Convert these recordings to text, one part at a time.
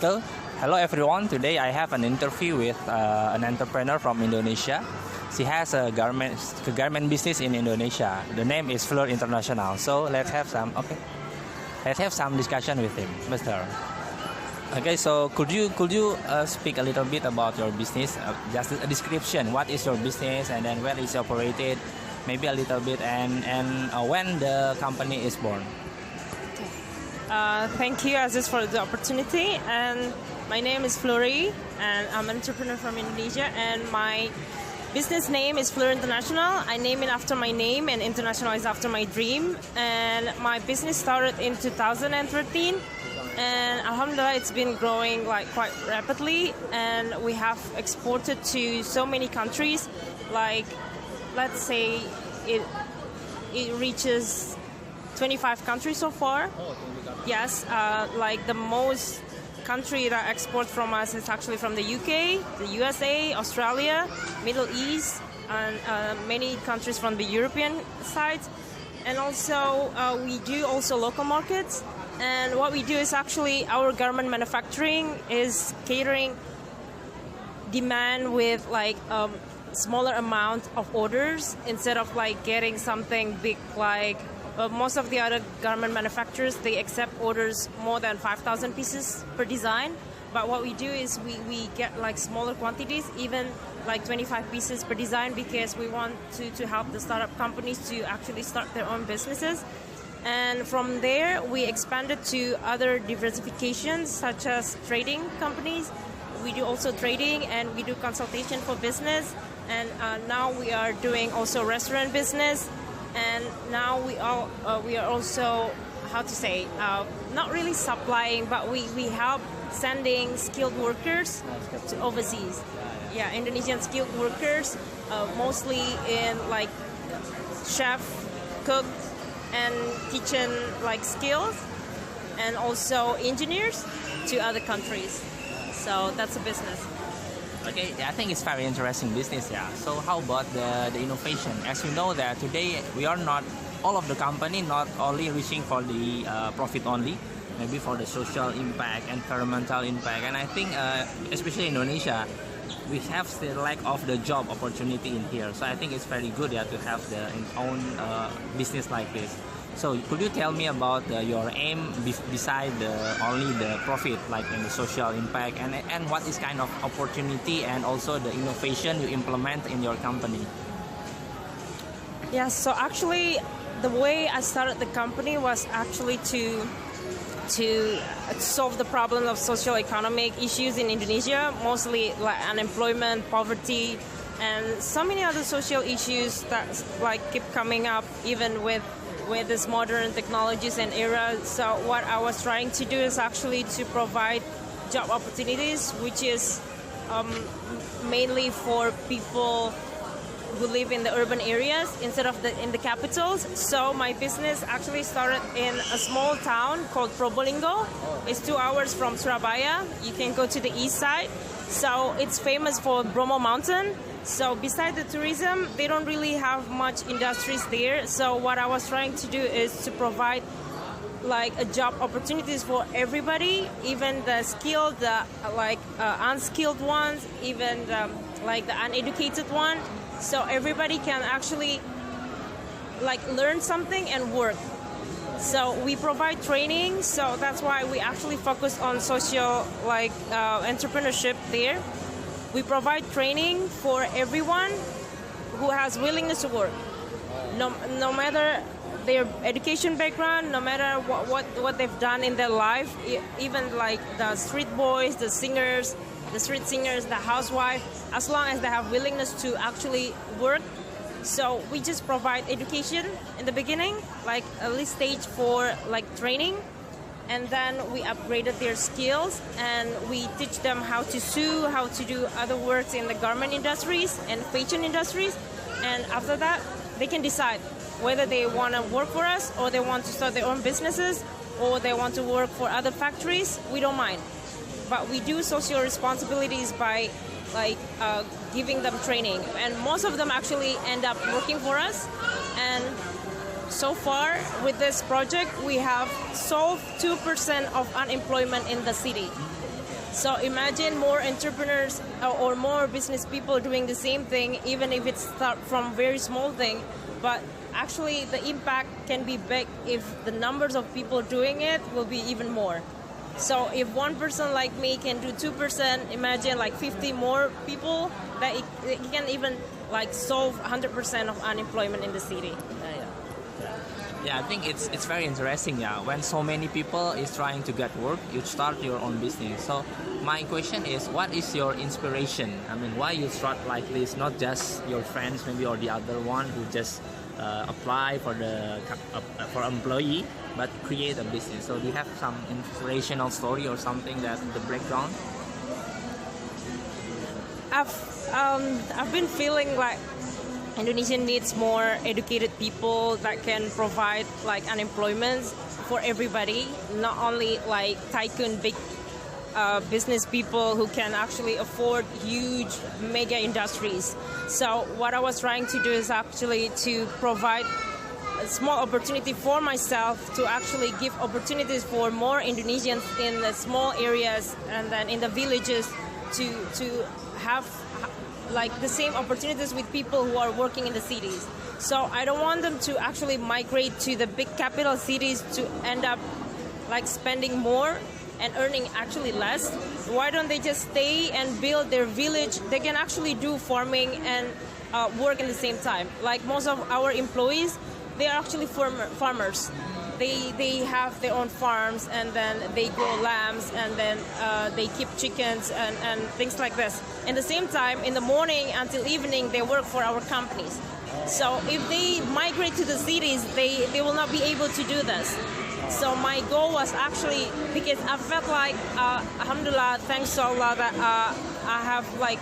Betul. Hello everyone. Today I have an interview with an entrepreneur from Indonesia. She has a garment business in Indonesia. The name is Fleure International. So let's have some discussion with him, Mr. Okay, so could you speak a little bit about your business? Just a description. What is your business, and then where is it operated? Maybe a little bit, and when the company is born. Thank you, Aziz, for the opportunity. And my name is Fleuré, and I'm an entrepreneur from Indonesia. And my business name is Fleure International. I name it after my name, and international is after my dream. And my business started in 2013. And alhamdulillah, it's been growing quite rapidly, and we have exported to so many countries. Like, let's say it reaches 25 countries so far. Yes, like the most country that export from us is actually from the UK, the USA, Australia, Middle East, and many countries from the European side. And also we do also local markets. And what we do is actually our garment manufacturing is catering demand with smaller amount of orders instead of getting something big like most of the other garment manufacturers. They accept orders more than 5,000 pieces per design. But what we do is we get smaller quantities, even 25 pieces per design, because we want to help the startup companies to actually start their own businesses. And from there, we expanded to other diversifications, such as trading companies. We do also trading, and we do consultation for business. And now we are doing also restaurant business. And now we are also, not really supplying, but we help sending skilled workers to overseas. Yeah, Indonesian skilled workers, mostly in chef, cook, and kitchen skills, and also engineers to other countries. So that's a business. Okay, I think it's very interesting business. Yeah. So how about the innovation? As you know that today we are not all of the company not only reaching for the profit only, maybe for the social impact, environmental impact, and I think especially in Indonesia, we have the lack of the job opportunity in here. So I think it's very good to have the own business like this. So could you tell me about your aim beside only the profit, like in the social impact, and what is kind of opportunity and also the innovation you implement in your company? Yeah, so actually the way I started the company was actually to solve the problem of socio-economic issues in Indonesia, mostly unemployment, poverty, and so many other social issues that keep coming up even with this modern technologies and era. So what I was trying to do is actually to provide job opportunities, which is mainly for people who live in the urban areas instead of in the capitals. So my business actually started in a small town called Probolinggo. It's 2 hours from Surabaya. You can go to the east side. So it's famous for Bromo Mountain. So besides the tourism, they don't really have much industries there. So what I was trying to do is to provide a job opportunities for everybody, even the skilled, the unskilled ones, even the uneducated one. So everybody can actually learn something and work. So we provide training. So that's why we actually focus on social entrepreneurship there. We provide training for everyone who has willingness to work, no matter their education background, no matter what they've done in their life, even the street boys, the singers, the street singers, the housewife, as long as they have willingness to actually work. So we just provide education in the beginning, early stage for training. And then we upgraded their skills, and we teach them how to sew, how to do other works in the garment industries and fashion industries. And after that, they can decide whether they want to work for us, or they want to start their own businesses, or they want to work for other factories. We don't mind. But we do social responsibilities by giving them training. And most of them actually end up working for us. And so far, with this project, we have solved 2% of unemployment in the city. So imagine more entrepreneurs or more business people doing the same thing, even if it's start from very small thing. But actually, the impact can be big if the numbers of people doing it will be even more. So if one person like me can do 2%, imagine like 50 more people that it can even like solve 100% of unemployment in the city. Yeah, I think it's very interesting. Yeah, when so many people is trying to get work, you start your own business. So my question is, what is your inspiration? I mean, why you start like this? Not just your friends, maybe, or the other one who just apply for the for employee, but create a business. So do you have some inspirational story or something that the breakdown? I've been feeling like Indonesia needs more educated people that can provide like unemployment for everybody, not only like tycoon big business people who can actually afford huge mega industries. So what I was trying to do is actually to provide a small opportunity for myself to actually give opportunities for more Indonesians in the small areas and then in the villages to have like the same opportunities with people who are working in the cities. So I don't want them to actually migrate to the big capital cities to end up like spending more and earning actually less. Why don't they just stay and build their village? They can actually do farming and work at the same time. Like most of our employees, they are actually farmers. They have their own farms and then they grow lambs and then they keep chickens and things like this. At the same time, in the morning until evening, they work for our companies. So if they migrate to the cities, they will not be able to do this. So my goal was actually, because I felt like, alhamdulillah, thanks to Allah, that I have like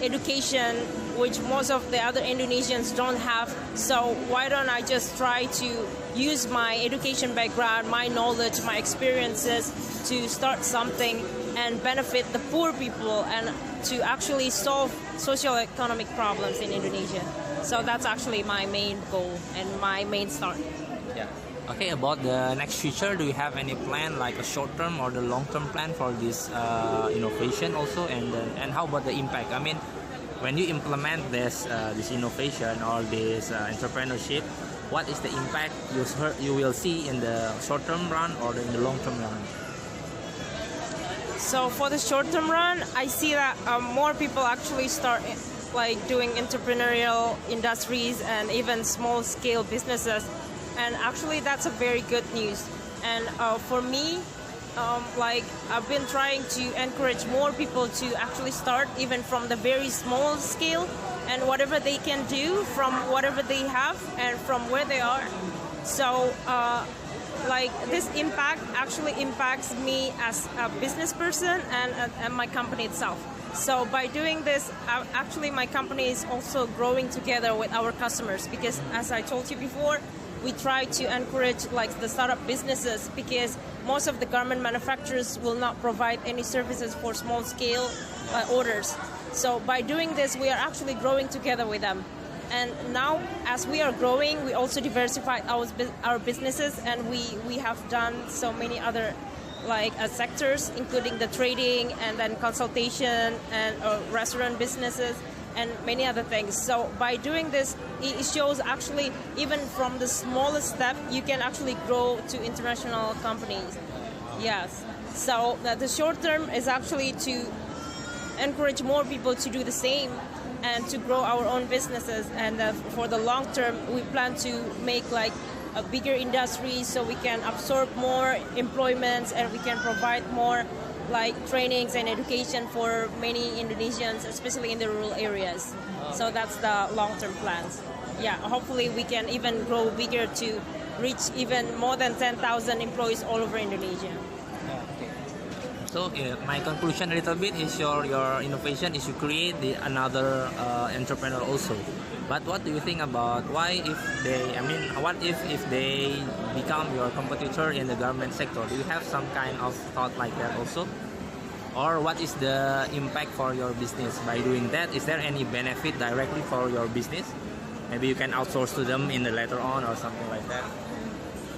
education, which most of the other Indonesians don't have. So why don't I just try to use my education background, my knowledge, my experiences to start something and benefit the poor people and to actually solve socio-economic problems in Indonesia. So that's actually my main goal and my main start. Yeah. Okay, about the next future, do you have any plan, like a short-term or the long-term plan for this innovation also? And how about the impact? I mean, when you implement this innovation or this entrepreneurship, what is the impact you will see in the short-term run or in the long-term run? So for the short-term run, I see that more people actually start like doing entrepreneurial industries and even small-scale businesses. And actually, that's a very good news. And for me, like I've been trying to encourage more people to actually start even from the very small scale and whatever they can do from whatever they have and from where they are. So like this impact actually impacts me as a business person and my company itself. So by doing this, actually my company is also growing together with our customers, because as I told you before, we try to encourage like the startup businesses, because most of the garment manufacturers will not provide any services for small scale orders. So by doing this, we are actually growing together with them. And now as we are growing, we also diversified our businesses, and we have done so many other like sectors, including the trading and then consultation and restaurant businesses and many other things. So by doing this, it shows actually even from the smallest step, you can actually grow to international companies. Yes. So the short term is actually to encourage more people to do the same and to grow our own businesses. And for the long term, we plan to make like a bigger industry so we can absorb more employments and we can provide more like trainings and education for many Indonesians, especially in the rural areas. So that's the long-term plans. Yeah, hopefully we can even grow bigger to reach even more than 10,000 employees all over Indonesia. So my conclusion a little bit is your innovation is to create another entrepreneur also. But what do you think about what if they become your competitor in the garment sector? Do you have some kind of thought like that also? Or what is the impact for your business by doing that? Is there any benefit directly for your business? Maybe you can outsource to them in the later on or something like that.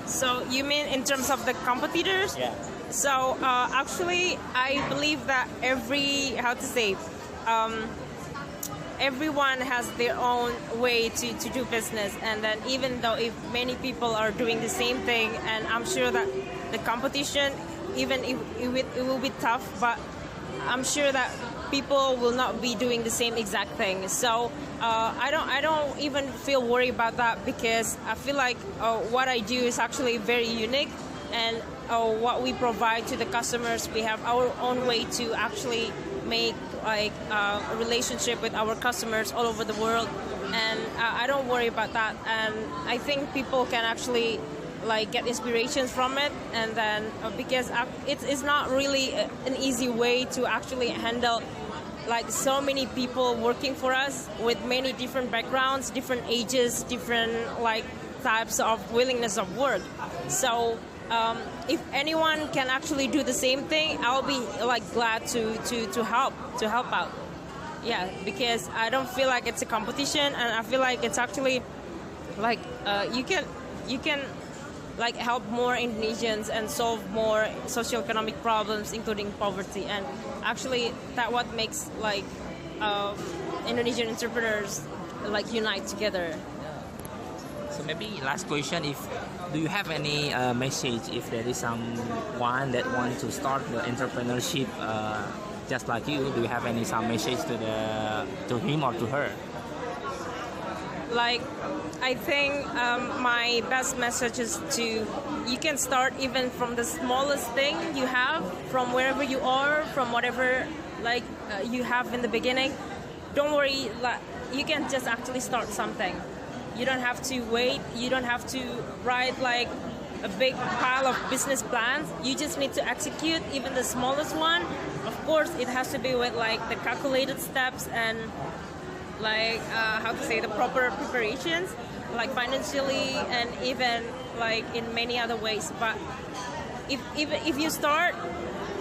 So you mean in terms of the competitors? Yeah. So actually, I believe that everyone has their own way to do business, and then even though if many people are doing the same thing, and I'm sure that the competition, even if it will be tough, but I'm sure that people will not be doing the same exact thing. So I don't even feel worried about that, because I feel like what I do is actually very unique, and what we provide to the customers, we have our own way to actually make like a relationship with our customers all over the world, and I don't worry about that. And I think people can actually like get inspirations from it, and then because it's not really an easy way to actually handle like so many people working for us with many different backgrounds, different ages, different like types of willingness of work. So if anyone can actually do the same thing, I'll be like glad to help out. Yeah, because I don't feel like it's a competition, and I feel like it's actually like you can like help more Indonesians and solve more socioeconomic problems, including poverty. And actually, that what makes like Indonesian entrepreneurs like unite together. So maybe last question: do you have any message if there is someone that wants to start the entrepreneurship just like you? Do you have some message to him or to her? Like, I think my best message is you can start even from the smallest thing you have, from wherever you are, from whatever like you have in the beginning. Don't worry, like, you can just actually start something. You don't have to wait. You don't have to write like a big pile of business plans. You just need to execute even the smallest one. Of course, it has to be with like the calculated steps and like the proper preparations, like financially and even like in many other ways. But if you start,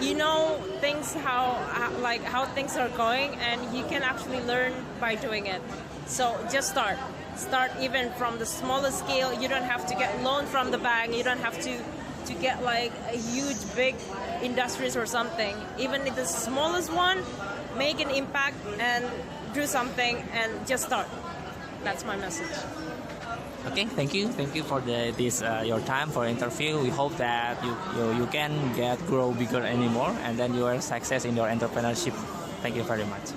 you know things how things are going, and you can actually learn by doing it. So just start even from the smallest scale. You don't have to get loan from the bank. You don't have to get like a huge big industries or something. Even if the smallest one, make an impact and do something, and just start. That's my message. Okay, thank you for your time for interview. We hope that you can grow bigger anymore, and then you are success in your entrepreneurship. Thank you very much.